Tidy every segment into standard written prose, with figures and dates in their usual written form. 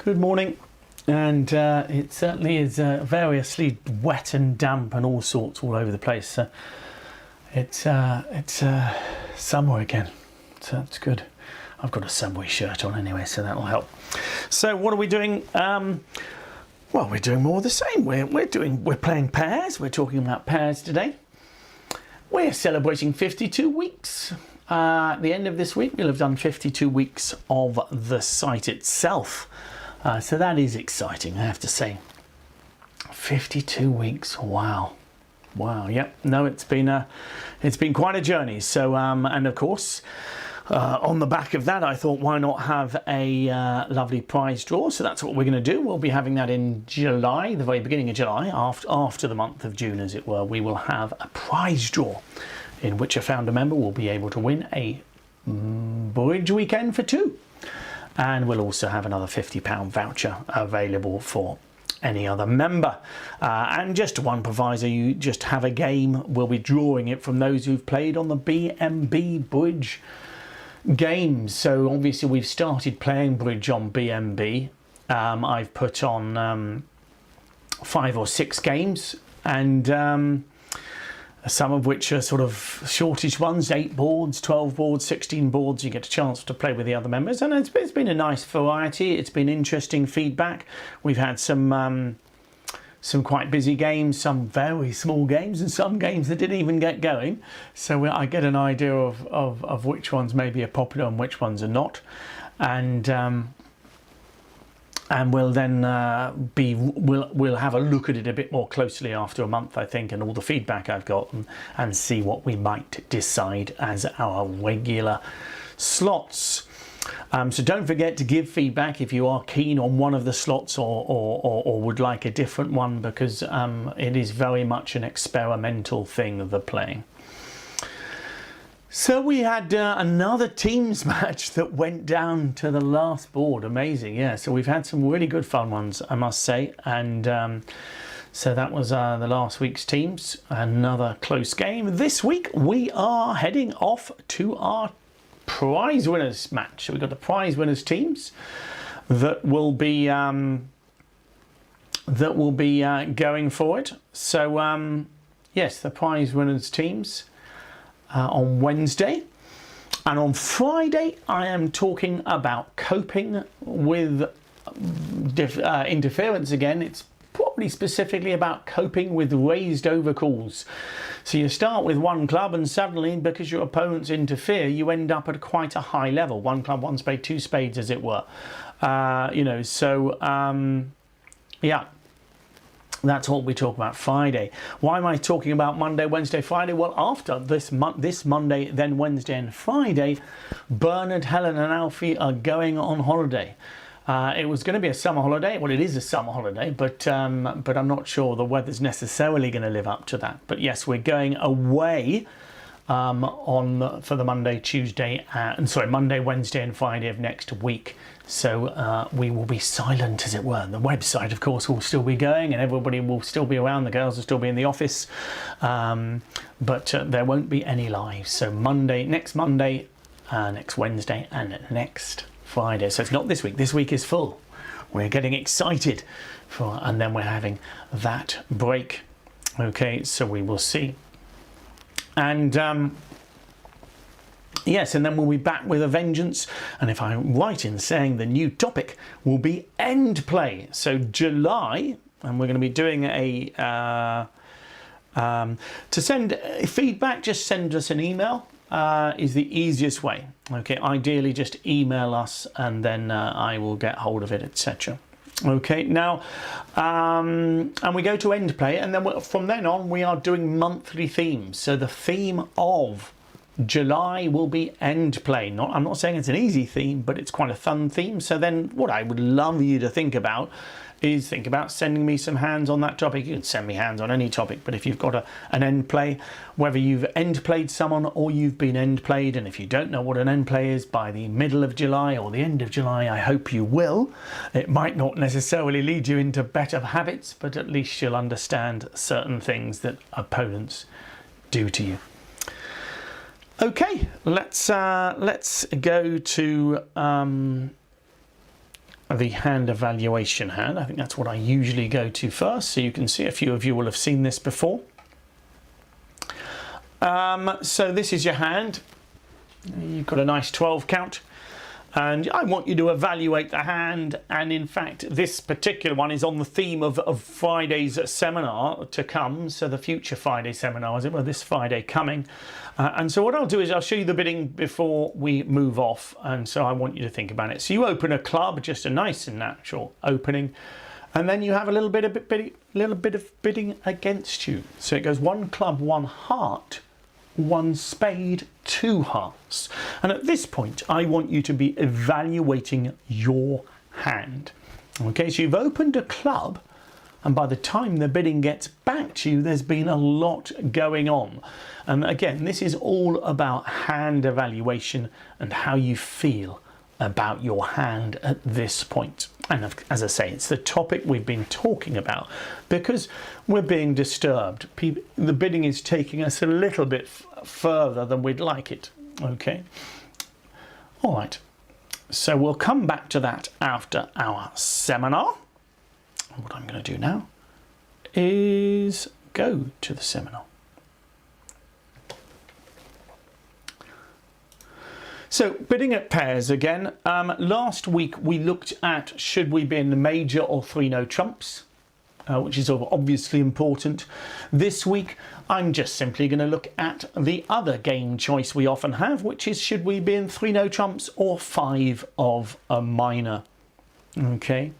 Good morning, and it certainly is variously wet and damp and all sorts all over the place. So it's summer again, so that's good. I've got a Subway shirt on anyway, so that'll help. So what are we doing? Well, we're doing more of the same. We're playing pairs. We're talking about pairs today. We're celebrating 52 weeks. At the end of this week, we'll have done 52 weeks of the site itself. So that is exciting, I have to say. 52 weeks, wow. Wow, yep. No, it's been quite a journey. So, and of course, on the back of that, I thought, why not have a lovely prize draw? So that's what we're going to do. We'll be having that in July, the very beginning of July, after the month of June, as it were. We will have a prize draw in which a founder member will be able to win a bridge weekend for two. And we'll also have another £50 voucher available for any other member. And just one proviso, you just have a game. We'll be drawing it from those who've played on the BNB bridge games. So obviously we've started playing bridge on BNB. I've put on 5 or 6 games, and some of which are sort of shortish ones, 8 boards, 12 boards, 16 boards. You get a chance to play with the other members, and it's been a nice variety. It's been interesting feedback. We've had some quite busy games, some very small games, and some games that didn't even get going. So I get an idea of which ones maybe are popular and which ones are not. And we'll then we'll have a look at it a bit more closely after a month, I think, and all the feedback I've got, and see what we might decide as our regular slots. So don't forget to give feedback if you are keen on one of the slots or would like a different one, because it is very much an experimental thing, the playing. So we had another teams match that went down to the last board. Amazing, yeah. So we've had some really good fun ones, I must say. And so that was the last week's teams. Another close game. This week we are heading off to our prize winners match. So we've got the prize winners teams that will be going forward. So yes, the prize winners teams. On Wednesday, and on Friday I am talking about coping with interference again. It's probably specifically about coping with raised over calls. So you start with one club, and suddenly, because your opponents interfere, you end up at quite a high level. One club, one spade, two spades, as it were. Yeah. That's what we talk about Friday. Why am I talking about Monday, Wednesday, Friday? Well, after this Monday, then Wednesday and Friday, Bernard, Helen and Alfie are going on holiday. It was going to be a summer holiday. Well, it is a summer holiday, but I'm not sure the weather's necessarily going to live up to that. But yes, we're going away for the Monday, Wednesday and Friday of next week. So we will be silent, as it were. The website, of course, will still be going, and everybody will still be around. The girls will still be in the office, but there won't be any lives. So next Monday, next Wednesday, and next Friday. So it's not this week. This week is full. We're getting excited and then we're having that break. Okay, so we will see. And yes, and then we'll be back with a vengeance. And if I'm right in saying, the new topic will be end play. So July, and we're going to be doing to send feedback, just send us an email is the easiest way. Okay, ideally just email us, and then I will get hold of it, etc. Okay, now, and we go to end play, and then from then on we are doing monthly themes. So the theme of July will be end play. I'm not saying it's an easy theme, but it's quite a fun theme. So then what I would love you to think about is sending me some hands on that topic. You can send me hands on any topic, but if you've got an end play, whether you've end played someone or you've been end played, and if you don't know what an end play is by the middle of July or the end of July, I hope you will. It might not necessarily lead you into better habits, but at least you'll understand certain things that opponents do to you. Okay, let's go to the hand evaluation hand. I think that's what I usually go to first, so you can see a few of you will have seen this before. So this is your hand. You've got a nice 12 count, and I want you to evaluate the hand. And in fact, this particular one is on the theme of Friday's seminar to come, so the future Friday seminar, as it were, this Friday coming. And so what I'll do is I'll show you the bidding before we move off, and so I want you to think about it. So you open a club, just a nice and natural opening, and then you have a little bit of bidding against you. So it goes 1 club, 1 heart, 1 spade, 2 hearts. And at this point, I want you to be evaluating your hand. Okay, so you've opened a club, and by the time the bidding gets back to you, there's been a lot going on. And again, this is all about hand evaluation and how you feel about your hand at this point. And as I say, it's the topic we've been talking about because we're being disturbed. The bidding is taking us a little bit further than we'd like it. Okay. All right. So we'll come back to that after our seminar. What I'm going to do now is go to the seminar. So bidding at pairs again. Last week we looked at should we be in the major or 3-no trumps, which is obviously important. This week I'm just simply going to look at the other game choice we often have, which is should we be in 3-no trumps or 5 of a minor. Okay.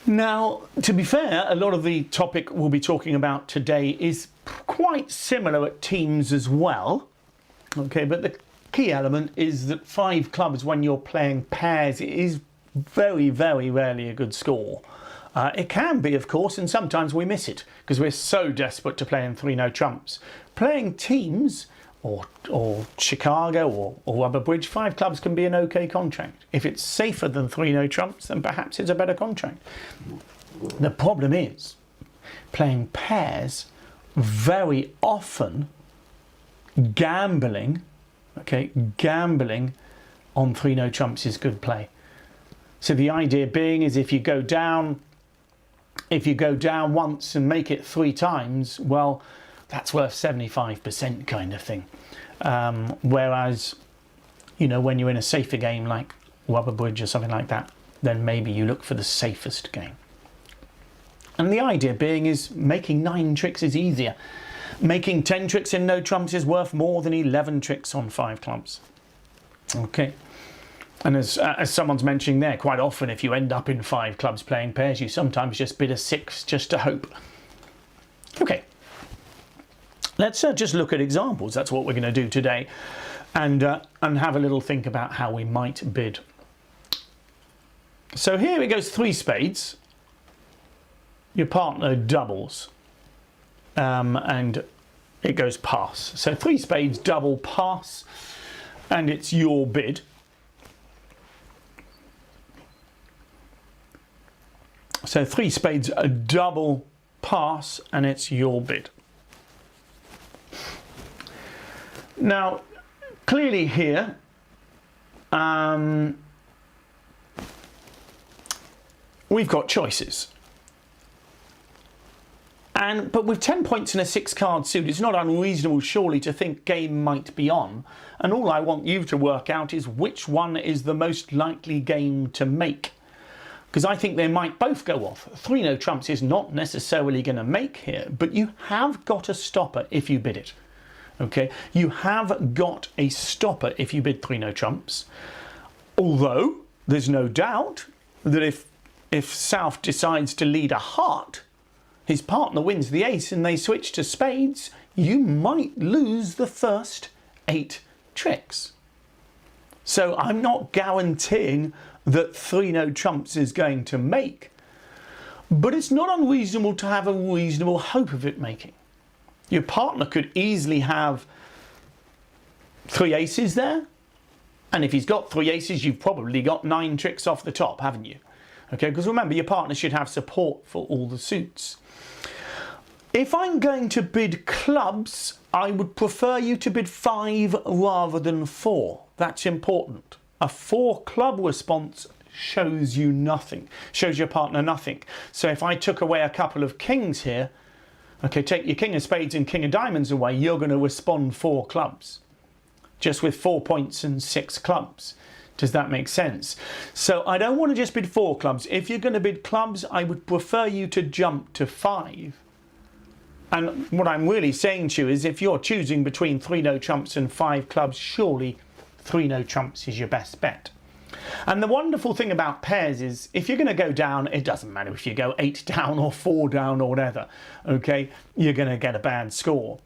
Now, to be fair, a lot of the topic we'll be talking about today is quite similar at teams as well. Okay, but the key element is that 5 clubs when you're playing pairs is very, very rarely a good score. It can be, of course, and sometimes we miss it because we're so desperate to play in 3-no trumps. Playing teams or Chicago or Rubber Bridge, 5 clubs can be an okay contract. If it's safer than 3-no trumps, then perhaps it's a better contract. The problem is playing pairs very often. Gambling on 3-no trumps is good play. So the idea being is if you go down once and make it 3 times, well, that's worth 75% kind of thing. Whereas, you know, when you're in a safer game like Rubber Bridge or something like that, then maybe you look for the safest game. And the idea being is making 9 tricks is easier. Making 10 tricks in no trumps is worth more than 11 tricks on 5 clubs. Okay. And as someone's mentioning there, quite often if you end up in 5 clubs playing pairs, you sometimes just bid a 6 just to hope. Okay. Let's just look at examples. That's what we're going to do today. And have a little think about how we might bid. So here it goes 3 spades. Your partner doubles. And it goes pass. So 3 spades, double, pass, and it's your bid. So 3 spades, a double, pass, and it's your bid. Now, clearly here, we've got choices. But with 10 points and a 6-card suit, it's not unreasonable, surely, to think game might be on. And all I want you to work out is which one is the most likely game to make. Because I think they might both go off. 3-no trumps is not necessarily going to make here, but you have got a stopper if you bid it. Okay, you have got a stopper if you bid 3-no trumps. Although there's no doubt that if South decides to lead a heart, his partner wins the ace and they switch to spades, you might lose the first 8 tricks. So I'm not guaranteeing that 3-no trumps is going to make, but it's not unreasonable to have a reasonable hope of it making. Your partner could easily have 3 aces there, and if he's got 3 aces, you've probably got 9 tricks off the top, haven't you? Okay, because remember, your partner should have support for all the suits. If I'm going to bid clubs, I would prefer you to bid 5 rather than 4. That's important. A 4 club response shows you nothing, shows your partner nothing. So if I took away a couple of kings here, okay, take your king of spades and king of diamonds away, you're going to respond 4 clubs. Just with 4 points and 6 clubs. Does that make sense? So I don't want to just bid 4 clubs. If you're going to bid clubs, I would prefer you to jump to 5. And what I'm really saying to you is if you're choosing between 3 no trumps and 5 clubs, surely 3 no trumps is your best bet. And the wonderful thing about pairs is if you're going to go down, it doesn't matter if you go 8 down or 4 down or whatever, okay, you're going to get a bad score.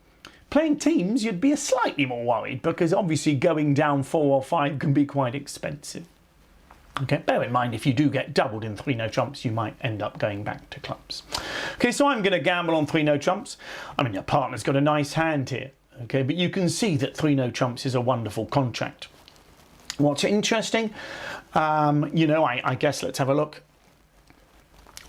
Playing teams, you'd be slightly more worried because obviously going down 4 or 5 can be quite expensive. Okay, bear in mind if you do get doubled in 3 no trumps, you might end up going back to clubs. Okay, so I'm going to gamble on 3 no trumps. I mean, your partner's got a nice hand here, okay, but you can see that 3 no trumps is a wonderful contract. What's interesting, you know, I guess let's have a look.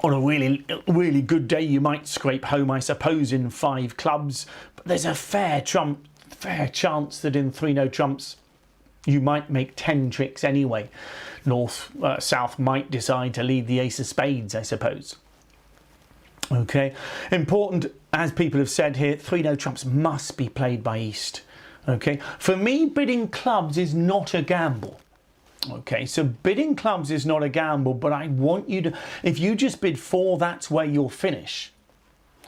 On a really good day, you might scrape home, I suppose, in 5 clubs. But there's a fair chance that in 3 no trumps, you might make 10 tricks anyway. South might decide to lead the ace of spades, I suppose. Okay, important, as people have said here, 3 no trumps must be played by East. Okay, for me, bidding clubs is not a gamble. Okay, so bidding clubs is not a gamble, but I want you to, if you just bid 4, that's where you'll finish.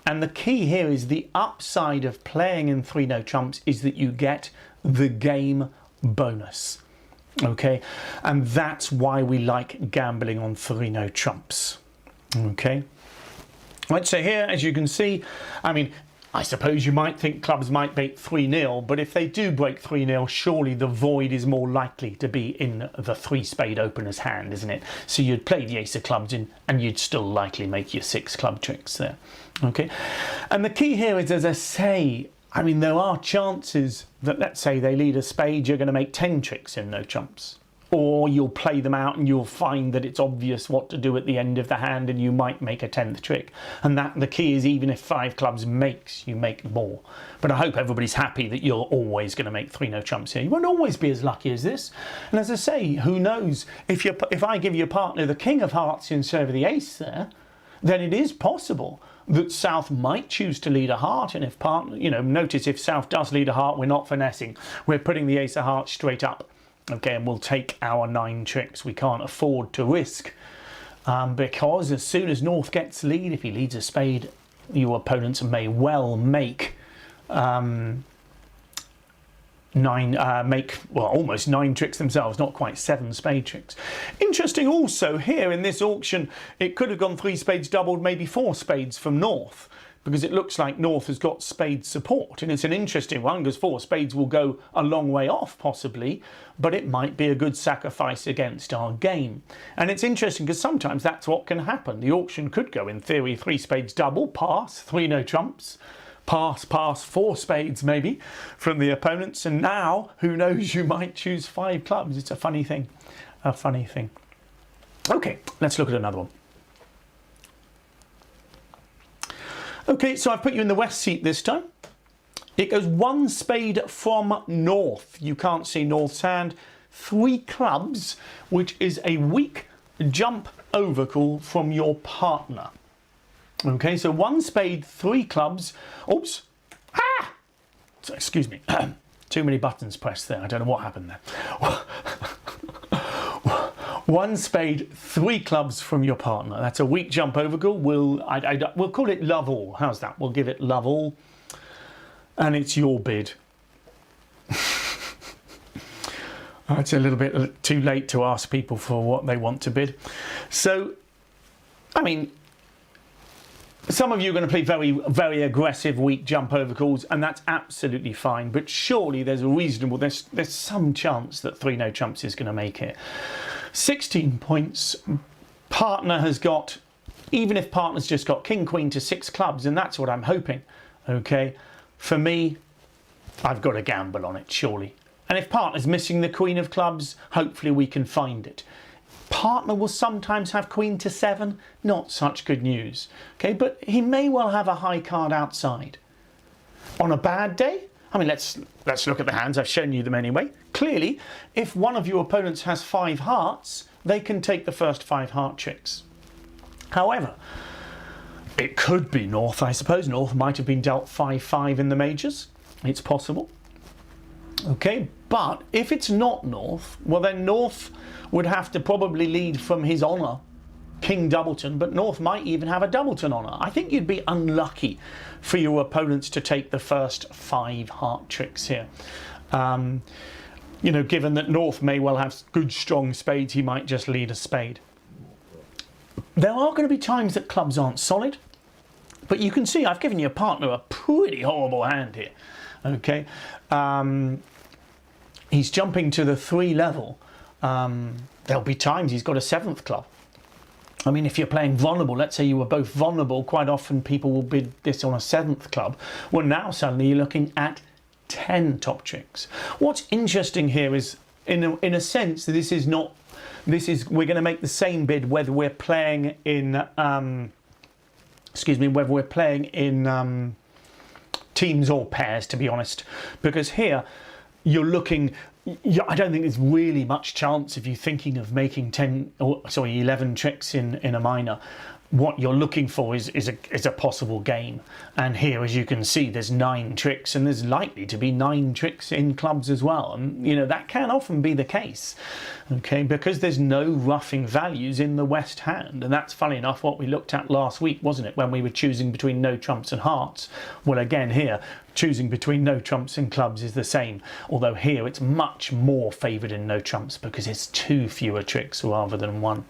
And the key here is the upside of playing in 3 no trumps is that you get the game bonus. Okay, and that's why we like gambling on 3 no trumps. Okay, right, so here, as you can see, I mean, I suppose you might think clubs might break 3-0, but if they do break 3-0, surely the void is more likely to be in the 3-spade opener's hand, isn't it? So you'd play the ace of clubs in, and you'd still likely make your 6 club tricks there. Okay, and the key here is, as I say, I mean, there are chances that, let's say they lead a spade, you're going to make 10 tricks in no trumps. Or you'll play them out and you'll find that it's obvious what to do at the end of the hand and you might make a 10th trick. And that the key is even if 5 clubs makes, you make more. But I hope everybody's happy that you're always going to make 3 no trumps here. You won't always be as lucky as this. And as I say, who knows, if I give your partner the king of hearts instead of the ace there, then it is possible that South might choose to lead a heart. And if partner, you know, notice if South does lead a heart, we're not finessing. We're putting the ace of hearts straight up. Okay, and we'll take our 9 tricks. We can't afford to risk because as soon as North gets lead, if he leads a spade, your opponents may well make almost 9 tricks themselves, not quite 7 spade tricks. Interesting also here in this auction, it could have gone 3 spades doubled, maybe 4 spades from North, because it looks like North has got spade support. And it's an interesting one because 4 spades will go a long way off possibly, but it might be a good sacrifice against our game. And it's interesting because sometimes that's what can happen. The auction could go, in theory, 3 spades double, pass, 3 no trumps, pass, 4 spades maybe from the opponents. And now, who knows, you might choose 5 clubs. It's a funny thing, a funny thing. Okay, let's look at another one. Okay, so I've put you in the west seat this time. It goes 1 spade from North. You can't see North's hand. 3 clubs, which is a weak jump overcall from your partner. Okay, so 1 spade, 3 clubs. Oops. Ah! So, excuse me. Too many buttons pressed there. I don't know what happened there. 1 spade, 3 clubs from your partner. That's a weak jump overcall. We'll call it love all. How's that? We'll give it love all. And it's your bid. It's a little bit too late to ask people for what they want to bid. So, I mean, some of you are going to play very, very aggressive weak jump overcalls, and that's absolutely fine. But surely there's some chance that 3 no trumps is going to make it. 16 points. Partner has got, even if partner's just got king, queen to 6 clubs, and that's what I'm hoping. Okay, for me, I've got a gamble on it, surely. And if partner's missing the queen of clubs, hopefully we can find it. Partner will sometimes have queen to 7, not such good news. Okay, but he may well have a high card outside. On a bad day, I mean, let's look at the hands. I've shown you them anyway. Clearly, if one of your opponents has 5 hearts, they can take the first 5 heart tricks. However, it could be North, I suppose. North might have been dealt 5-5 in the majors. It's possible. Okay, but if it's not North, well then North would have to probably lead from his honour, King Doubleton, but North might even have a Doubleton honour. I think you'd be unlucky for your opponents to take the first 5 heart tricks here. You know, given that North may well have good strong spades, he might just lead a spade. There are going to be times that clubs aren't solid, but you can see I've given your partner a pretty horrible hand here. Okay, he's jumping to the 3 level. There'll be times he's got a 7th club. I mean, if you're playing vulnerable, let's say you were both vulnerable, quite often people will bid this on a 7th club. Well, now suddenly you're looking at 10 top tricks. What's interesting here is, in a sense, we're going to make the same bid whether we're playing in, whether we're playing in teams or pairs, to be honest, because here you're looking. I don't think there's really much chance of you thinking of making 11 tricks in a minor. What you're looking for is a possible game, and here, as you can see, there's 9 tricks, and there's likely to be 9 tricks in clubs as well, and you know that can often be the case, okay, because there's no roughing values in the West hand, and that's funny enough what we looked at last week, wasn't it, when we were choosing between no trumps and hearts. Well, again here, choosing between no trumps and clubs is the same, although here it's much more favoured in no trumps because it's 2 fewer tricks rather than 1.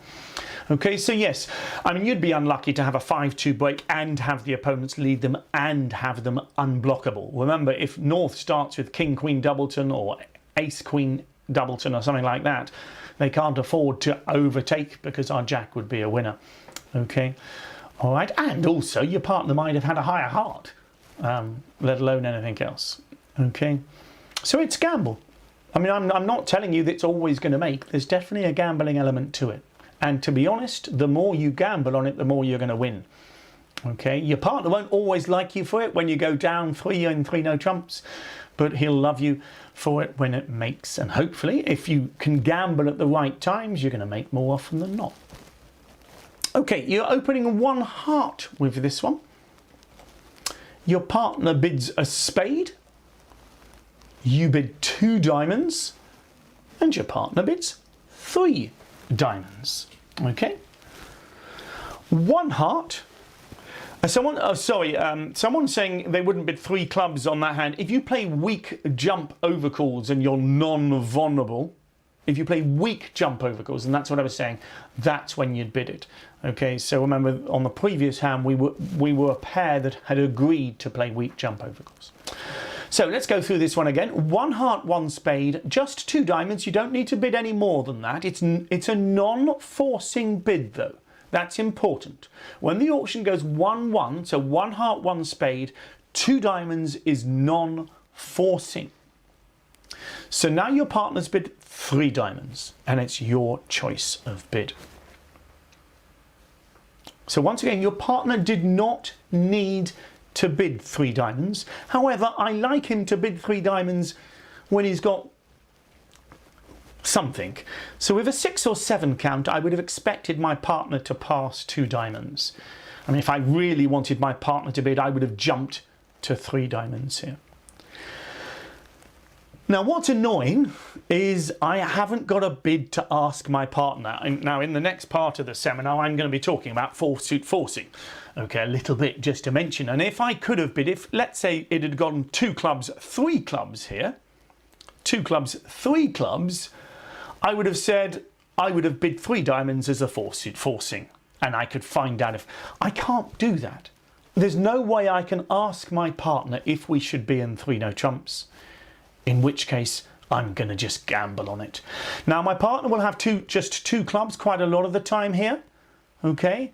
Okay, so yes, I mean, you'd be unlucky to have a 5-2 break and have the opponents lead them and have them unblockable. Remember, if North starts with King Queen Doubleton or Ace Queen Doubleton or something like that, they can't afford to overtake because our Jack would be a winner. Okay, all right, and also your partner might have had a higher heart, let alone anything else. Okay, so it's gamble. I mean, I'm not telling you that it's always going to make. There's definitely a gambling element to it. And to be honest, the more you gamble on it, the more you're going to win. Okay, your partner won't always like you for it when you go down 3 and 3 no trumps, but he'll love you for it when it makes. And hopefully, if you can gamble at the right times, you're going to make more often than not. Okay, you're opening 1 heart with this one. Your partner bids a spade. You bid 2 diamonds, and your partner bids 3 diamonds. Okay, 1 heart. Someone's saying they wouldn't bid 3 clubs on that hand. If you play weak jump overcalls and you're non-vulnerable, if you play weak jump overcalls, and that's what I was saying, that's when you'd bid it. Okay, so remember on the previous hand we were a pair that had agreed to play weak jump overcalls. So let's go through this one again. 1 heart, 1 spade, just 2 diamonds. You don't need to bid any more than that. It's a non-forcing bid though. That's important. When the auction goes 1-1, so 1 heart, 1 spade, 2 diamonds is non-forcing. So now your partner's bid 3 diamonds, and it's your choice of bid. So once again, your partner did not need to bid 3 diamonds. However, I like him to bid 3 diamonds when he's got something. So with a 6 or 7 count, I would have expected my partner to pass 2 diamonds. I mean, if I really wanted my partner to bid, I would have jumped to 3 diamonds here. Now, what's annoying is I haven't got a bid to ask my partner. Now, in the next part of the seminar, I'm going to be talking about four-suit forcing. Okay, a little bit just to mention. And if I could have bid, if let's say it had gone 2 clubs, 3 clubs here, 2 clubs, 3 clubs, I would have said I would have bid 3 diamonds as a 4-suit forcing. And I could find out if I can't do that. There's no way I can ask my partner if we should be in 3 no trumps. In which case, I'm going to just gamble on it. Now, my partner will have just two clubs quite a lot of the time here, okay?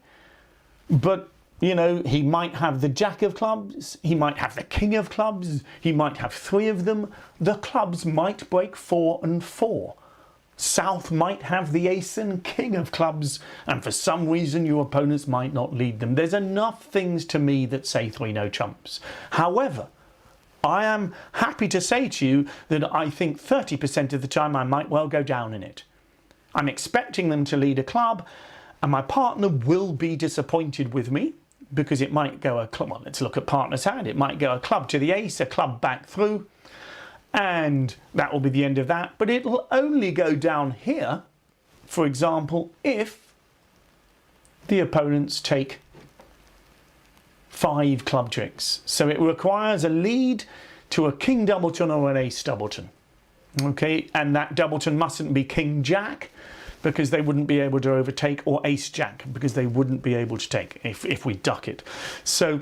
But, you know, he might have the Jack of clubs, he might have the King of clubs, he might have 3 of them. The clubs might break 4 and 4. South might have the Ace and King of clubs, and for some reason your opponents might not lead them. There's enough things to me that say 3 no trumps. However, I am happy to say to you that I think 30% of the time I might well go down in it. I'm expecting them to lead a club, and my partner will be disappointed with me because it might go a club. Well, let's look at partner's hand. It might go a club to the ace, a club back through, and that will be the end of that. But it'll only go down here, for example, if the opponents take 5 club tricks. So it requires a lead to a king doubleton or an ace doubleton. Okay, and that doubleton mustn't be king jack because they wouldn't be able to overtake, or ace jack because they wouldn't be able to take if we duck it. So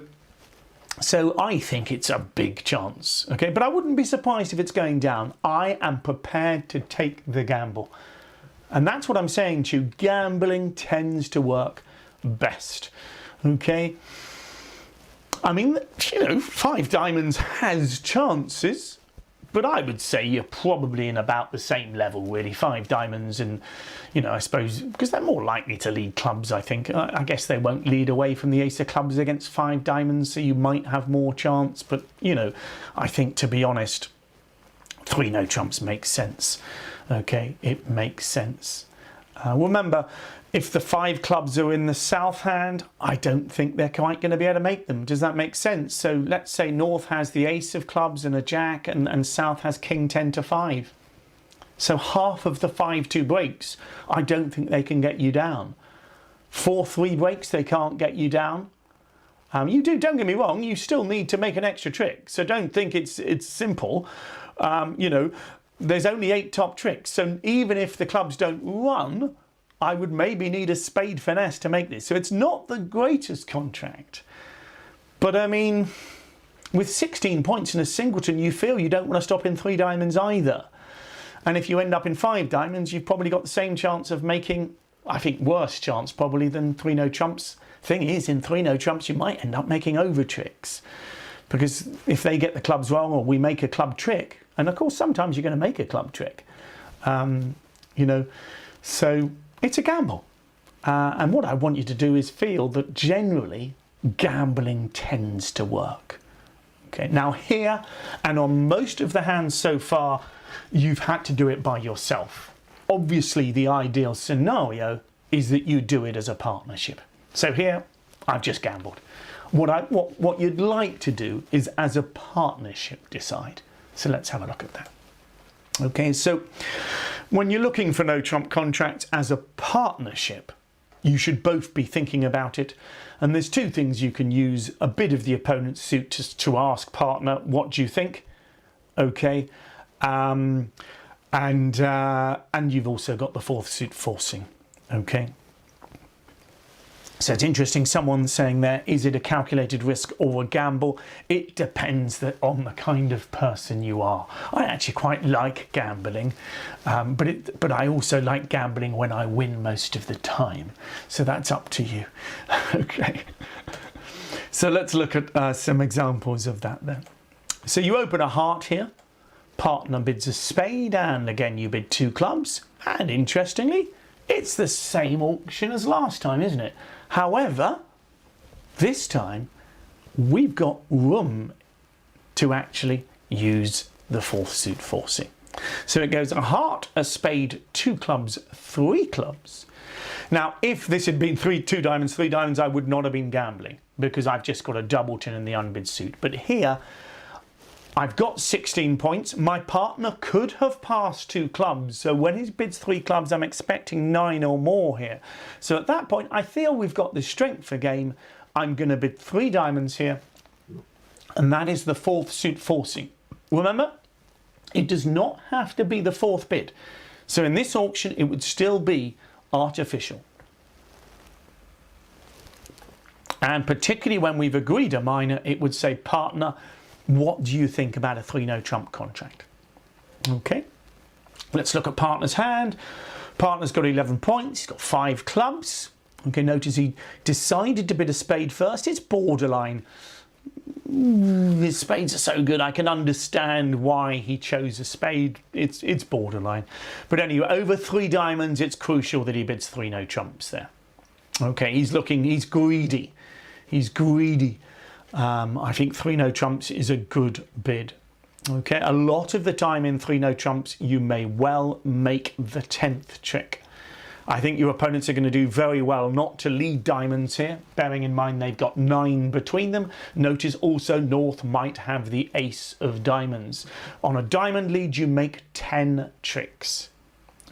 I think it's a big chance. Okay, but I wouldn't be surprised if it's going down. I am prepared to take the gamble. And that's what I'm saying to you. Gambling tends to work best. Okay. I mean, you know, 5 diamonds has chances, but I would say you're probably in about the same level, really. 5 diamonds, and, you know, I suppose, because they're more likely to lead clubs, I think. I guess they won't lead away from the ace of clubs against 5 diamonds, so you might have more chance. But, you know, I think, to be honest, 3 no trumps makes sense. Okay, it makes sense. Remember, if the 5 clubs are in the south hand, I don't think they're quite going to be able to make them. Does that make sense? So let's say north has the ace of clubs and a jack, and south has king 10 to 5. So half of the 5-2 breaks, I don't think they can get you down. 4-3 breaks, they can't get you down. You do, don't get me wrong, you still need to make an extra trick. So don't think it's simple. You know, there's only 8 top tricks. So even if the clubs don't run, I would maybe need a spade finesse to make this. So it's not the greatest contract. But I mean, with 16 points in a singleton, you feel you don't want to stop in 3 diamonds either. And if you end up in 5 diamonds, you've probably got the same chance of making, I think, worse chance probably than 3 no trumps. Thing is, in 3 no trumps, you might end up making over tricks. Because if they get the clubs wrong, or we make a club trick, and of course sometimes you're going to make a club trick, you know, so it's a gamble. And what I want you to do is feel that generally gambling tends to work. Okay, now here and on most of the hands so far, you've had to do it by yourself. Obviously the ideal scenario is that you do it as a partnership. So here I've just gambled. What you'd like to do is as a partnership decide. So let's have a look at that. Okay, so when you're looking for no trump contracts as a partnership, you should both be thinking about it. And there's 2 things you can use: a bid of the opponent's suit to ask partner, what do you think? Okay, and you've also got the 4th suit forcing. Okay. So it's interesting, someone saying there, is it a calculated risk or a gamble? It depends on the kind of person you are. I actually quite like gambling, but I also like gambling when I win most of the time. So that's up to you. Okay. So let's look at some examples of that then. So you open a heart here, partner bids a spade, and again you bid 2 clubs. And interestingly, it's the same auction as last time, isn't it? However, this time we've got room to actually use the 4th suit forcing. So it goes a heart, a spade, 2 clubs, 3 clubs. Now, if this had been 2 diamonds, 3 diamonds, I would not have been gambling because I've just got a doubleton in the unbid suit. But here, I've got 16 points. My partner could have passed 2 clubs. So when he bids 3 clubs, I'm expecting 9 or more here. So at that point, I feel we've got the strength for game. I'm going to bid 3 diamonds here. And that is the 4th suit forcing. Remember, it does not have to be the 4th bid. So in this auction, it would still be artificial. And particularly when we've agreed a minor, it would say, partner, what do you think about a 3 no trump contract? Okay, let's look at partner's hand. Partner's got 11 points, he's got 5 clubs. Okay, notice he decided to bid a spade first. It's borderline. His spades are so good, I can understand why he chose a spade. It's borderline. But anyway, over 3 diamonds, it's crucial that he bids 3 no trumps there. Okay, he's greedy. He's greedy. I think 3 no trumps is a good bid. Okay, a lot of the time in 3 no trumps, you may well make the 10th trick. I think your opponents are going to do very well not to lead diamonds here, bearing in mind they've got 9 between them. Notice also North might have the ace of diamonds. On a diamond lead, you make 10 tricks.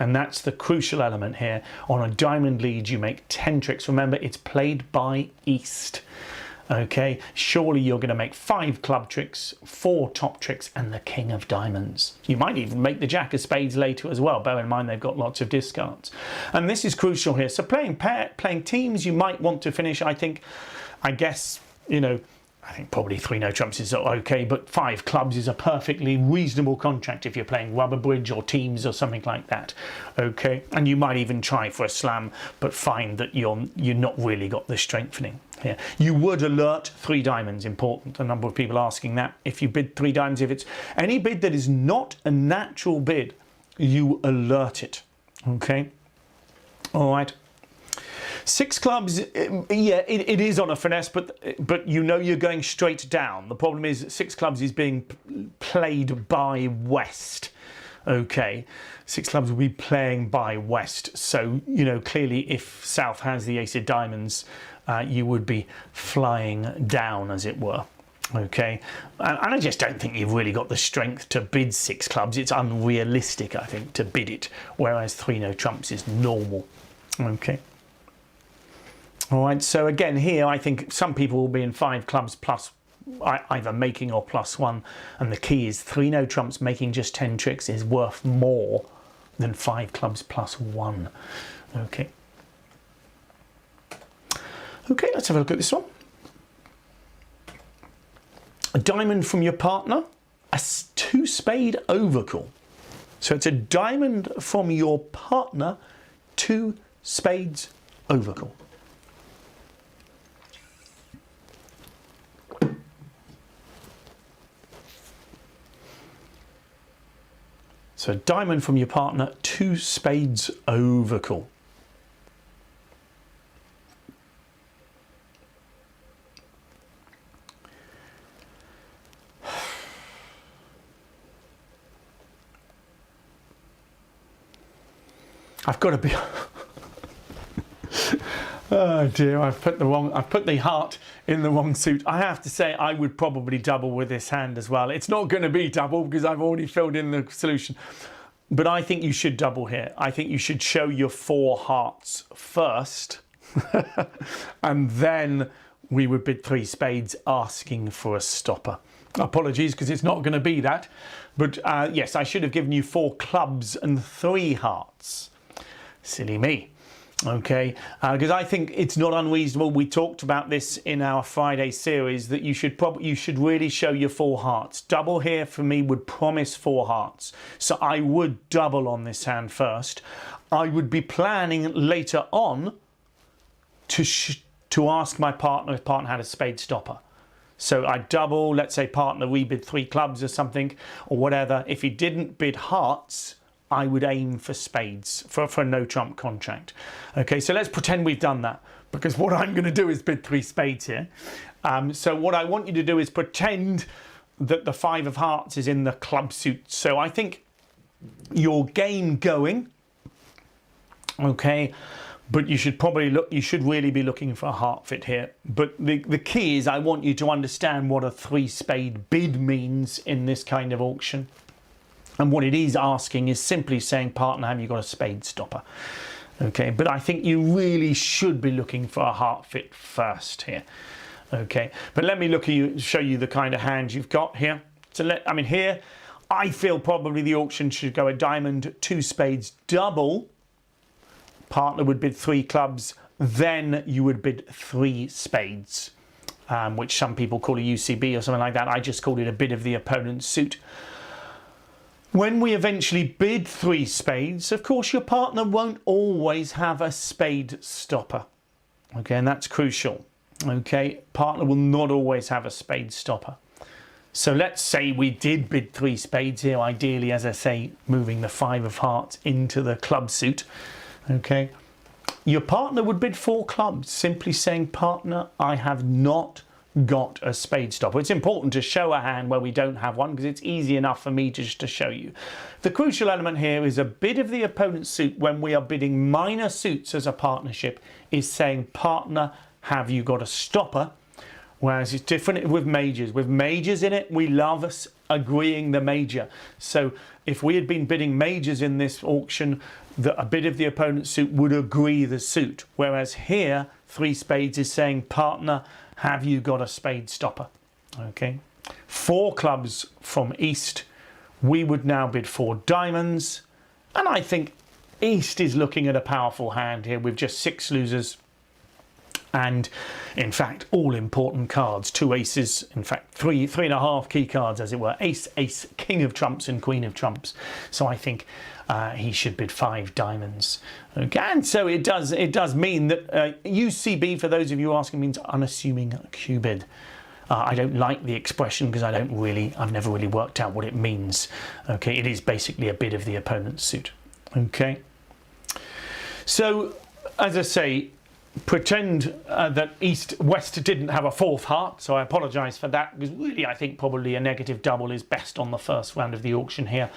And that's the crucial element here. On a diamond lead, you make 10 tricks. Remember, it's played by East. Okay, surely you're going to make 5 club tricks, 4 top tricks, and the king of diamonds. You might even make the jack of spades later as well. Bear in mind they've got lots of discards. And this is crucial here. So playing teams, you might want to finish, I guess, you know, I think probably 3 no trumps is okay, but 5 clubs is a perfectly reasonable contract if you're playing rubber bridge or teams or something like that. Okay, and you might even try for a slam, but find that you're not really got the strengthening here. You would alert 3 diamonds, important. A number of people asking that. If you bid 3 diamonds, if it's any bid that is not a natural bid, you alert it. Okay, all right. 6 clubs, yeah, it is on a finesse, but you know you're going straight down. The problem is 6 clubs is being played by West. Okay, 6 clubs will be playing by West. So, you know, clearly if South has the ace of diamonds, you would be flying down, as it were. Okay, and I just don't think you've really got the strength to bid 6 clubs. It's unrealistic, I think, to bid it, whereas 3 no trumps is normal. Okay. All right, so again here I think some people will be in 5 clubs plus either making or +1, and the key is 3 no trumps making just 10 tricks is worth more than 5 clubs +1. Okay. Okay, let's have a look at this one. A diamond from your partner, a 2-spade overcall. So it's a diamond from your partner, 2 spades overcall. So diamond from your partner, 2 spades overcall. I've got to be. Oh dear, I've put the heart in the wrong suit. I have to say I would probably double with this hand as well. It's not going to be double because I've already filled in the solution. But I think you should double here. I think you should show your 4 hearts first. And then we would bid 3 spades asking for a stopper. Apologies because it's not going to be that. But yes, I should have given you 4 clubs and 3 hearts. Silly me. Okay, because I think it's not unreasonable. We talked about this in our Friday series that you should really show your 4 hearts. Double here for me would promise 4 hearts. So I would double on this hand first. I would be planning later on to ask my partner if partner had a spade stopper. So I double, let's say partner we bid 3 clubs or something or whatever. If he didn't bid hearts, I would aim for spades for a no trump contract. Okay, so let's pretend we've done that, because what I'm going to do is bid 3 spades here. So what I want you to do is pretend that the 5 of hearts is in the club suit. So I think your game going, okay, but you should probably look, you should really be looking for a heart fit here. But the key is I want you to understand what a 3-spade bid means in this kind of auction. And what it is asking is simply saying, partner, have you got a spade stopper? Okay, but I think you really should be looking for a heart fit first here. Okay, but let me show you the kind of hand you've got here. So here, I feel probably the auction should go a diamond, 2 spades, double. Partner would bid 3 clubs, then you would bid 3 spades, which some people call a UCB or something like that. I just called it a bid of the opponent's suit. When we eventually bid 3 spades, of course your partner won't always have a spade stopper. Okay, and that's crucial. Okay, partner will not always have a spade stopper. So let's say we did bid 3 spades here, ideally, as I say, moving the 5 of hearts into the club suit. Okay, your partner would bid 4 clubs, simply saying, partner, I have not got a spade stopper. It's important to show a hand where we don't have one because it's easy enough for me just to show you. The crucial element here is a bid of the opponent's suit when we are bidding minor suits as a partnership is saying, partner, have you got a stopper? Whereas it's different with majors. With majors in it, we love us agreeing the major. So if we had been bidding majors in this auction, a bid of the opponent's suit would agree the suit. Whereas here, three spades is saying, partner, have you got a spade stopper? Okay. Four clubs from East. We would now bid four diamonds. And I think East is looking at a powerful hand here with just six losers. And in fact, all important cards, two aces, in fact, three and a half key cards, as it were, ace, ace, king of trumps and queen of trumps. So I think he should bid five diamonds. Okay, and so it does mean that UCB, for those of you asking, means unassuming Q bid. I don't like the expression because I've never really worked out what it means. Okay, it is basically a bid of the opponent's suit. Okay, so as I say, pretend that West didn't have a fourth heart, so I apologise for that, because really I think probably a negative double is best on the first round of the auction here.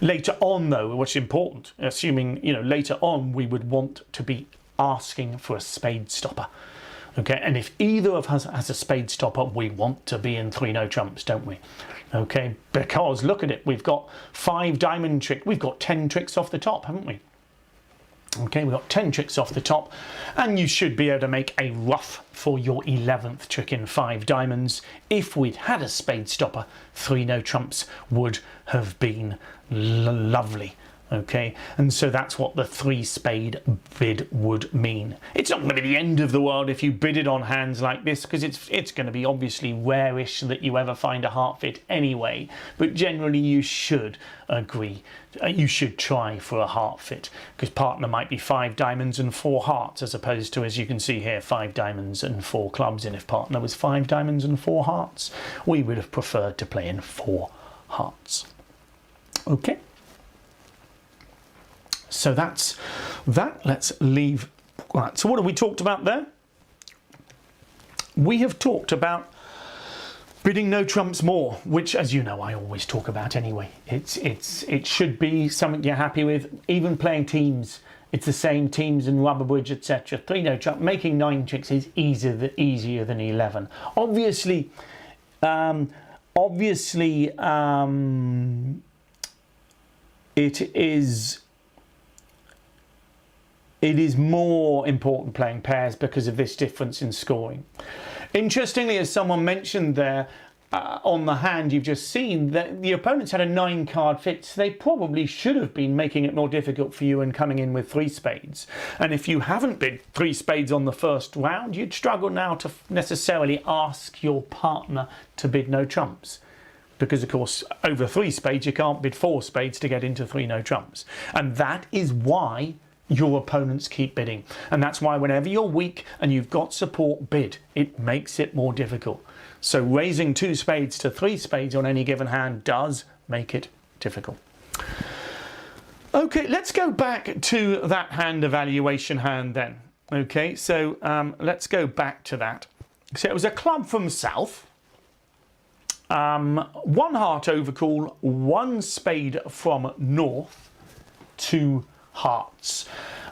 Later on though, what's important, assuming later on we would want to be asking for a spade stopper. Okay, and if either of us has a spade stopper, we want to be in three no trumps, don't we? Okay, because look at it, we've got five diamond tricks, we've got 10 tricks off the top, haven't we? Okay, we've got 10 tricks off the top, and you should be able to make a ruff for your 11th trick in five diamonds. If we'd had a spade stopper, three no trumps would have been lovely. Okay, and so that's what the three spade bid would mean. It's not going to be the end of the world if you bid it on hands like this, because it's going to be obviously rarish that you ever find a heart fit anyway, but generally you should agree, you should try for a heart fit, because partner might be five diamonds and four hearts, as opposed to, as you can see here, five diamonds and four clubs. And if partner was five diamonds and four hearts, we would have preferred to play in four hearts. Okay. So that's that. Let's leave. Right, so what have we talked about there? We have talked about bidding no trumps more, which, as you know, I always talk about anyway. It should be something you're happy with. Even playing teams, it's the same, teams and rubber bridge, etc. Three no trump, making 9 tricks is easier than 11. Obviously, it is more important playing pairs because of this difference in scoring. Interestingly, as someone mentioned there, on the hand you've just seen, that the opponents had a 9-card fit, so they probably should have been making it more difficult for you and coming in with three spades. And if you haven't bid three spades on the first round, you'd struggle now to necessarily ask your partner to bid no trumps. Because of course, over three spades, you can't bid four spades to get into three no trumps. And that is why your opponents keep bidding. And that's why whenever you're weak and you've got support, bid. It makes it more difficult. So raising two spades to three spades on any given hand does make it difficult. Okay, let's go back to that hand evaluation hand then. Okay, so let's go back to that. So it was a club from south. One heart overcall, one spade from north, two hearts.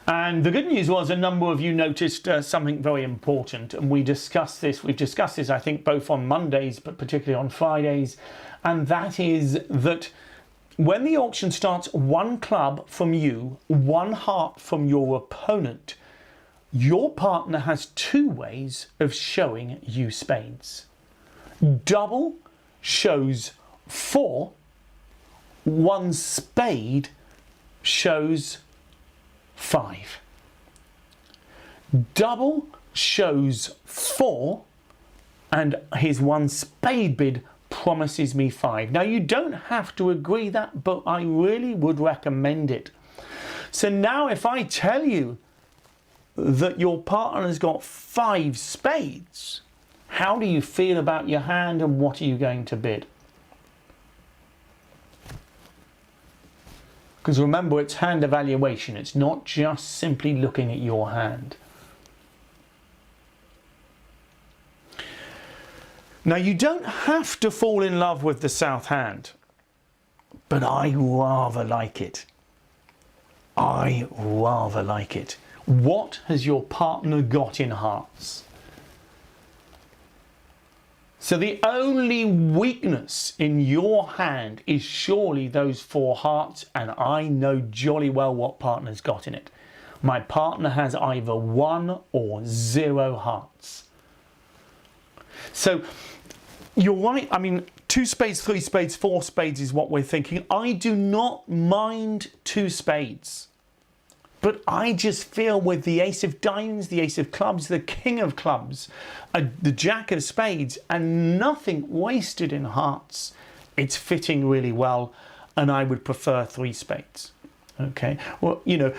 And the good news was a number of you noticed something very important, and we've discussed this I think both on Mondays but particularly on Fridays, and that is that when the auction starts, one club from you, one heart from your opponent, your partner has two ways of showing you spades. Double shows 4, one spade shows 5. Double shows 4, and his one spade bid promises me 5. Now you don't have to agree that, but I really would recommend it. So now if I tell you that your partner has got 5 spades, how do you feel about your hand and what are you going to bid? Because remember, it's hand evaluation. It's not just simply looking at your hand. Now, you don't have to fall in love with the south hand, but I rather like it. I rather like it. What has your partner got in hearts? So the only weakness in your hand is surely those 4 hearts, and I know jolly well what partner's got in it. My partner has either 1 or 0 hearts. So you're right. I mean, 2 spades, 3 spades, 4 spades is what we're thinking. I do not mind 2 spades. But I just feel with the ace of diamonds, the ace of clubs, the king of clubs, the jack of spades, and nothing wasted in hearts, it's fitting really well, and I would prefer 3 spades. Okay, well, you know,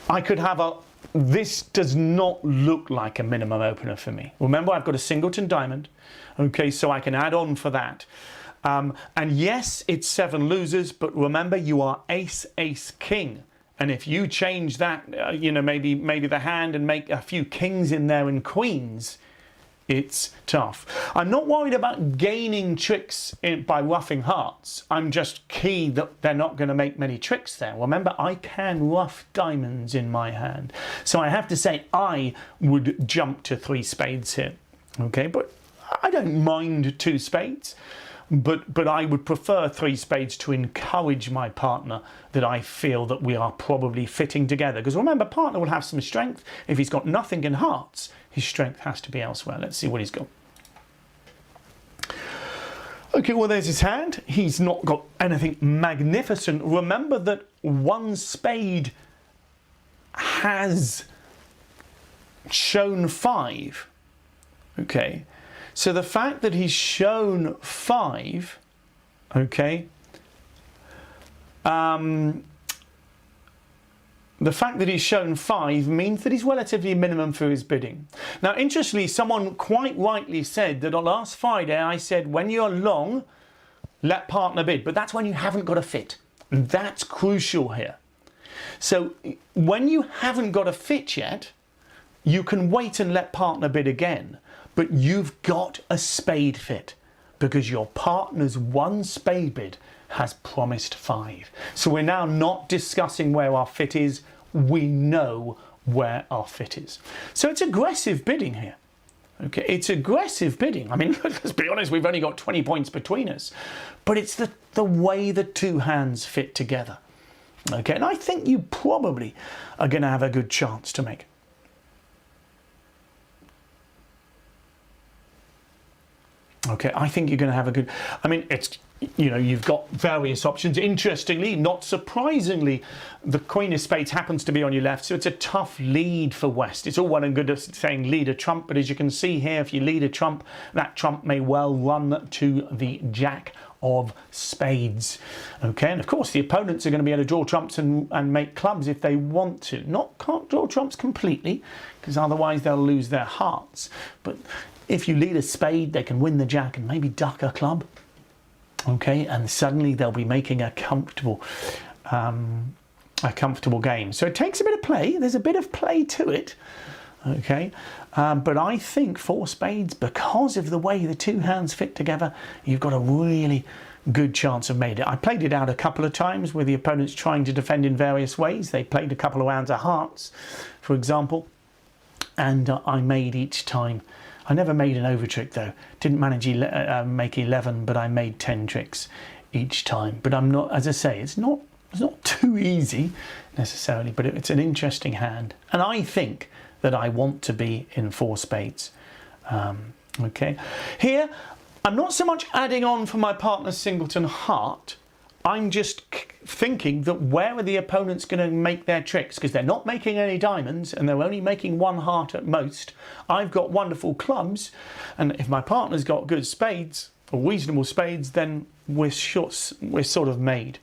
I could have a... This does not look like a minimum opener for me. Remember, I've got a singleton diamond, okay, so I can add on for that. And yes, it's 7 losers, but remember, you are ace, ace, king. And if you change that, you know, maybe the hand and make a few kings in there and queens, it's tough. I'm not worried about gaining tricks by roughing hearts. I'm just key that they're not going to make many tricks there. Remember, I can rough diamonds in my hand. So I have to say I would jump to 3 spades here. Okay, but I don't mind 2 spades. But I would prefer 3 spades to encourage my partner that I feel that we are probably fitting together. Because remember, partner will have some strength. If he's got nothing in hearts, his strength has to be elsewhere. Let's see what he's got. Okay, well, there's his hand. He's not got anything magnificent. Remember that 1 spade has shown 5. Okay. So the fact that he's shown 5, okay, the fact that he's shown 5 means that he's relatively minimum for his bidding. Now, interestingly, someone quite rightly said that on last Friday I said when you're long, let partner bid, but that's when you haven't got a fit. And that's crucial here. So when you haven't got a fit yet, you can wait and let partner bid again. But you've got a spade fit because your partner's 1 spade bid has promised 5. So we're now not discussing where our fit is. We know where our fit is. So it's aggressive bidding here. Okay, it's aggressive bidding. I mean, let's be honest, we've only got 20 points between us. But it's the way the 2 hands fit together. Okay, and I think you probably are going to have a good chance to make it. Okay, I think you're going to have a good... I mean, it's, you know, you've got various options. Interestingly, not surprisingly, the Queen of Spades happens to be on your left, so it's a tough lead for West. It's all well and good saying lead a trump, but as you can see here, if you lead a trump, that trump may well run to the Jack of Spades. Okay, and of course, the opponents are going to be able to draw trumps and make clubs if they want to. Can't draw trumps completely, because otherwise they'll lose their hearts. But if you lead a spade, they can win the jack and maybe duck a club. Okay, and suddenly they'll be making a comfortable game. So it takes a bit of play. There's a bit of play to it. Okay, but I think 4 spades, because of the way the 2 hands fit together, you've got a really good chance of making it. I played it out a couple of times with the opponents trying to defend in various ways. They played a couple of rounds of hearts, for example, and I made each time. I never made an over trick though. Didn't manage make 11, but I made 10 tricks each time. But I'm not, as I say, it's not too easy necessarily, but it's an interesting hand. And I think that I want to be in 4 spades. Okay, here I'm not so much adding on for my partner's singleton heart. I'm just thinking that where are the opponents going to make their tricks? Because they're not making any diamonds and they're only making 1 heart at most. I've got wonderful clubs, and if my partner's got good spades or reasonable spades, then we're sort of made.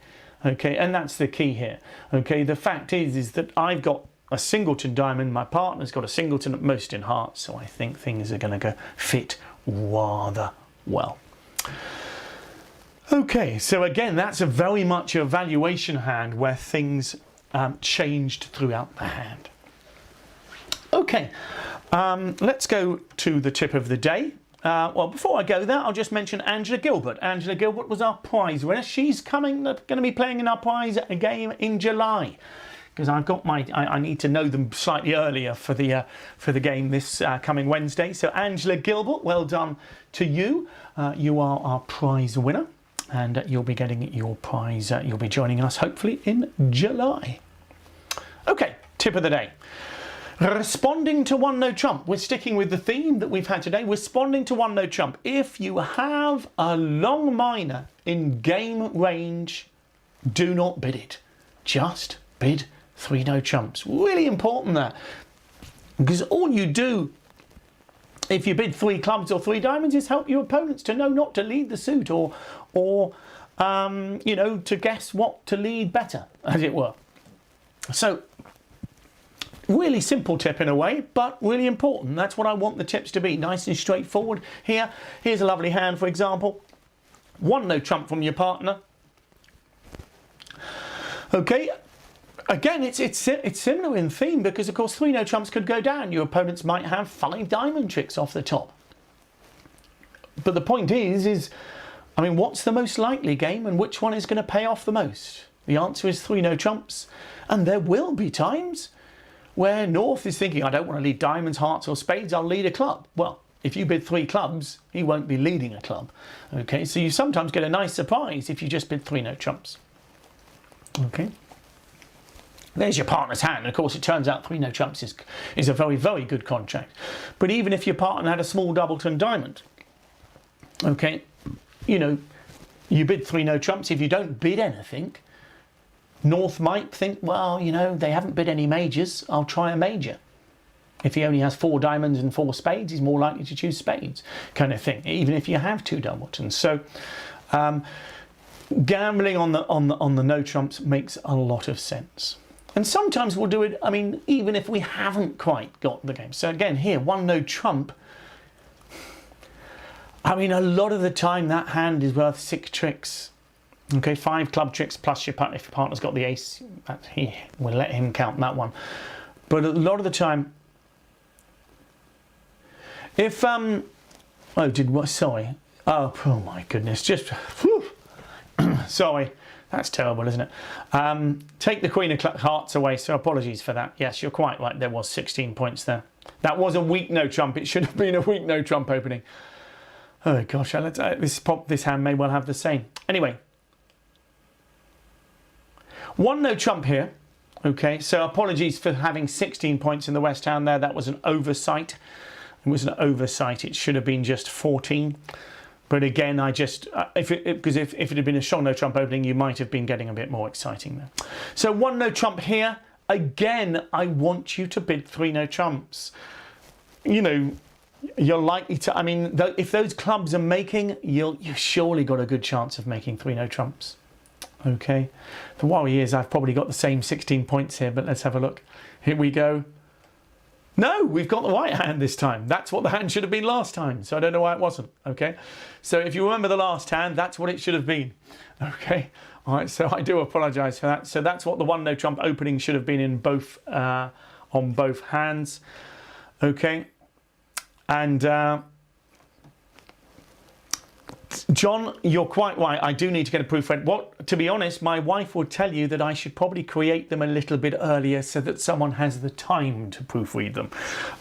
Okay, and that's the key here. Okay, the fact is that I've got a singleton diamond, my partner's got a singleton at most in hearts, so I think things are going to fit rather well. Okay, so again, that's a very much a valuation hand where things changed throughout the hand. Okay, let's go to the tip of the day. well, before I go there, I'll just mention Angela Gilbert. Angela Gilbert was our prize winner. She's going to be playing in our prize game in July, because I've got I need to know them slightly earlier for the game this coming Wednesday. So Angela Gilbert, well done to you. You are our prize winner, and you'll be getting your prize. You'll be joining us hopefully in July. Okay, tip of the day. Responding to one no trump. We're sticking with the theme that we've had today. Responding to one no trump. If you have a long minor in game range, do not bid it. Just bid 3 no trumps. Really important that. Because all you do if you bid 3 clubs or 3 diamonds is help your opponents to know not to lead the suit, or you know, to guess what to lead better, as it were. So really simple tip in a way, but really important. That's what I want the tips to be. Nice and straightforward. Here's a lovely hand, for example. 1 no trump from your partner. Okay. Again, it's similar in theme, because of course 3 no trumps could go down. Your opponents might have 5 diamond tricks off the top. But the point is, I mean, what's the most likely game, and which one is going to pay off the most? The answer is 3 no trumps. And there will be times where North is thinking, I don't want to lead diamonds, hearts or spades, I'll lead a club. Well, if you bid 3 clubs, he won't be leading a club. Okay, so you sometimes get a nice surprise if you just bid 3 no trumps. Okay. There's your partner's hand. Of course, it turns out 3 no trumps is a very, very good contract. But even if your partner had a small doubleton diamond, okay, you know, you bid 3 no trumps. If you don't bid anything, North might think, well, you know, they haven't bid any majors, I'll try a major. If he only has 4 diamonds and 4 spades, he's more likely to choose spades, kind of thing, even if you have 2 doubletons. So gambling on the no trumps makes a lot of sense. And sometimes we'll do it, I mean, even if we haven't quite got the game. So again, here, 1 no trump. I mean, a lot of the time that hand is worth 6 tricks. Okay, 5 club tricks plus if your partner's got the ace, we'll let him count that one. But a lot of the time, if sorry, oh my goodness, just whew, sorry, that's terrible, isn't it? Take the Queen of Hearts away, so apologies for that. Yes, you're quite right, there was 16 points there. That was a weak no trump. It should have been a weak no trump opening. Oh gosh, this hand may well have the same. Anyway. 1 no trump here. Okay, so apologies for having 16 points in the West Hand there. That was an oversight. It was an oversight. It should have been just 14. But again, I just, because if it had been a strong no trump opening, you might have been getting a bit more exciting there. So 1 no trump here. Again, I want you to bid 3 no trumps. You know, you're likely to, I mean, if those clubs are making, you've surely got a good chance of making 3 no trumps. Okay, the worry is I've probably got the same 16 points here, but let's have a look. Here we go. No, we've got the white hand this time. That's what the hand should have been last time, so I don't know why it wasn't. Okay, so if you remember the last hand, that's what it should have been. Okay, all right, so I do apologise for that. So that's what the 1 no trump opening should have been in both, on both hands. Okay, and John, you're quite right. I do need to get a proofread. To be honest, my wife would tell you that I should probably create them a little bit earlier so that someone has the time to proofread them.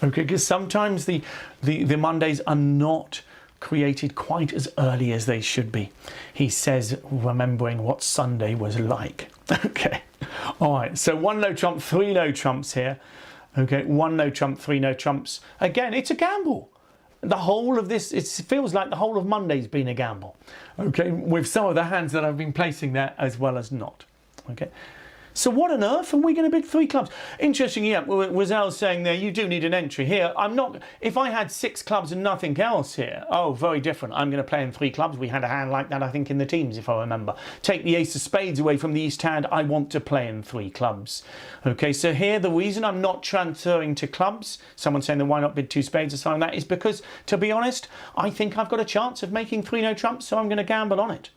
Okay, because sometimes the Mondays are not created quite as early as they should be. He says, remembering what Sunday was like. Okay, all right. So 1 no trump, 3 no trumps here. Okay, 1 no trump, 3 no trumps. Again, it's a gamble. The whole of this, it feels like the whole of Monday's been a gamble, okay, with some of the hands that I've been placing there as well as not, okay. So what on earth are we going to bid 3 clubs? Interesting, yeah, Wazel's saying there, you do need an entry here. I'm not, if I had 6 clubs and nothing else here, oh, very different. I'm going to play in 3 clubs. We had a hand like that, I think, in the teams, if I remember. Take the ace of spades away from the east hand. I want to play in 3 clubs. Okay, so here, the reason I'm not transferring to clubs, someone saying then why not bid 2 spades or something like that, is because, to be honest, I think I've got a chance of making 3 no trumps, so I'm going to gamble on it.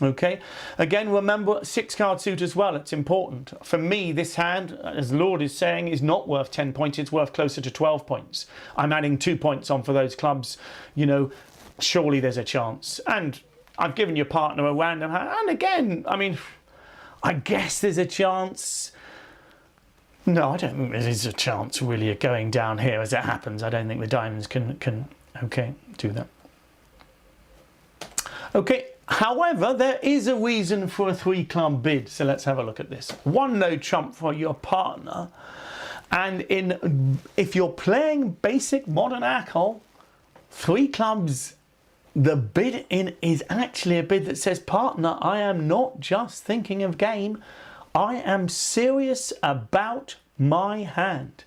Okay, again, remember 6-card suit as well. It's important. For me, this hand, as Lord is saying, is not worth 10 points. It's worth closer to 12 points. I'm adding 2 points on for those clubs. You know, surely there's a chance. And I've given your partner a random hand. And again, I mean, I guess there's a chance. No, I don't think there's a chance really of going down here as it happens. I don't think the diamonds can okay, do that. Okay. However, there is a reason for a 3-club bid, so let's have a look at this. 1 no trump for your partner, and if you're playing basic modern alcohol, 3 clubs, the bid in is actually a bid that says, partner, I am not just thinking of game, I am serious about my hand.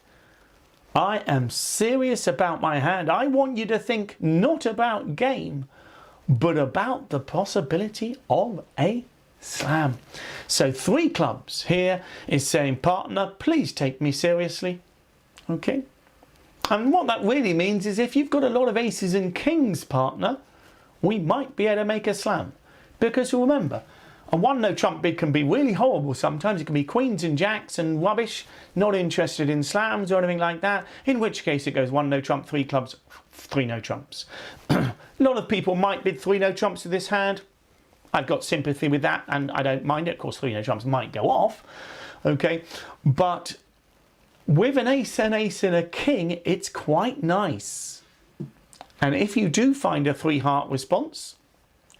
I am serious about my hand. I want you to think not about game, but about the possibility of a slam. So 3 clubs here is saying, partner, please take me seriously. Okay. And what that really means is if you've got a lot of aces and kings, partner, we might be able to make a slam. Because remember, a 1 no trump bid can be really horrible sometimes. It can be queens and jacks and rubbish, not interested in slams or anything like that, in which case it goes 1 no trump, 3 clubs, 3 no trumps. A lot of people might bid 3 no trumps with this hand. I've got sympathy with that and I don't mind it. Of course, 3 no trumps might go off, okay, but with an ace and a king, it's quite nice. And if you do find a 3 heart response,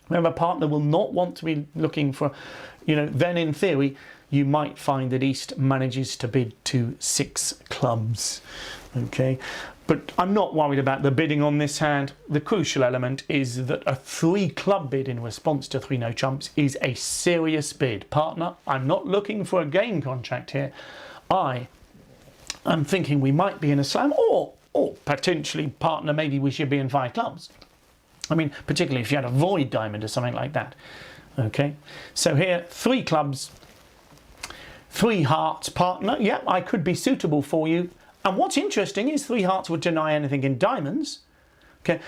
remember, partner will not want to be looking for, you know, then in theory, you might find that East manages to bid to 6 clubs. Okay, but I'm not worried about the bidding on this hand. The crucial element is that a 3 club bid in response to 3 no trumps is a serious bid. Partner, I'm not looking for a game contract here. I'm thinking we might be in a slam, or potentially, partner, maybe we should be in 5 clubs. I mean, particularly if you had a void diamond or something like that. Okay, so here, 3 clubs, 3 hearts, partner. Yeah, I could be suitable for you. And what's interesting is 3 hearts would deny anything in diamonds. Okay,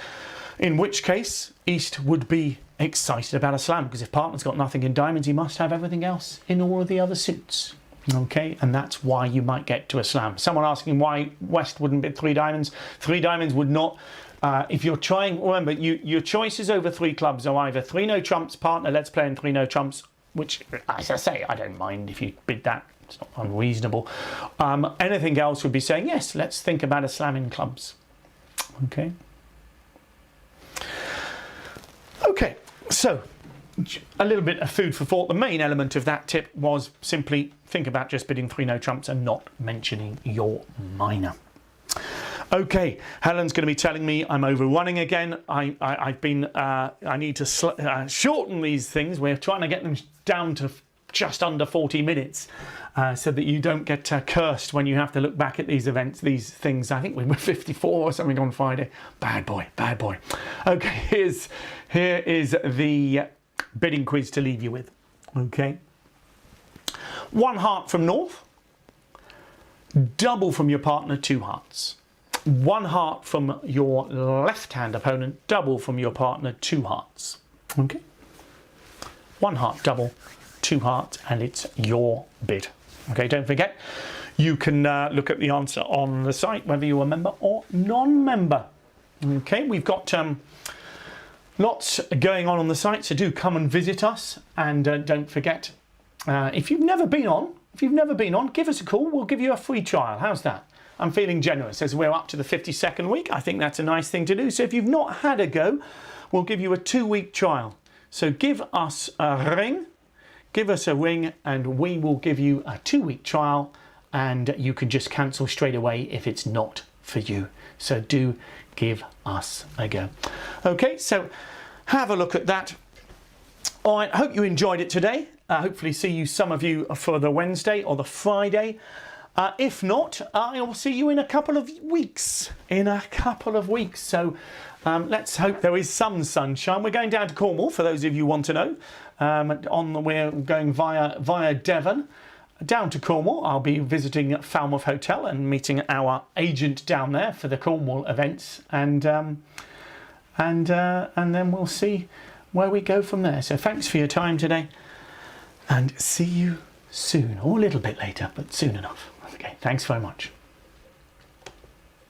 in which case East would be excited about a slam, because if partner's got nothing in diamonds, he must have everything else in all of the other suits. Okay, and that's why you might get to a slam. Someone asking why West wouldn't bid 3 diamonds. 3 diamonds would not. If you're trying, remember, your choices over 3 clubs are either 3 no trumps, partner, let's play in 3 no trumps, which, as I say, I don't mind if you bid that. It's not unreasonable. Anything else would be saying, yes, let's think about a slam in clubs. Okay. Okay, so a little bit of food for thought. The main element of that tip was simply think about just bidding 3 no trumps and not mentioning your minor. Okay, Helen's going to be telling me I'm overrunning again. I need to shorten these things. We're trying to get them down to just under 40 minutes so that you don't get cursed when you have to look back at these events, these things. I think we were 54 or something on Friday. Bad boy, bad boy. Okay, here is the bidding quiz to leave you with. Okay. 1 heart from North. Double from your partner, 2 hearts. 1 heart from your left-hand opponent, double from your partner, 2 hearts. Okay. 1 heart, double, 2 hearts, and it's your bid. Okay, don't forget, you can look at the answer on the site, whether you're a member or non-member. Okay, we've got lots going on the site, so do come and visit us. And don't forget, if you've never been on, give us a call. We'll give you a free trial. How's that? I'm feeling generous as we're up to the 52nd week. I think that's a nice thing to do. So if you've not had a go, we'll give you a 2-week trial. So give us a ring. Give us a ring and we will give you a 2-week trial, and you can just cancel straight away if it's not for you. So do give us a go. Okay, so have a look at that. All right, I hope you enjoyed it today. Hopefully see some of you for the Wednesday or the Friday. If not, I'll see you in a couple of weeks. So let's hope there is some sunshine. We're going down to Cornwall, for those of you who want to know. We're going via Devon down to Cornwall. I'll be visiting Falmouth Hotel and meeting our agent down there for the Cornwall events, and then we'll see where we go from there. So thanks for your time today, and see you soon, or a little bit later, but soon enough. Okay, thanks very much.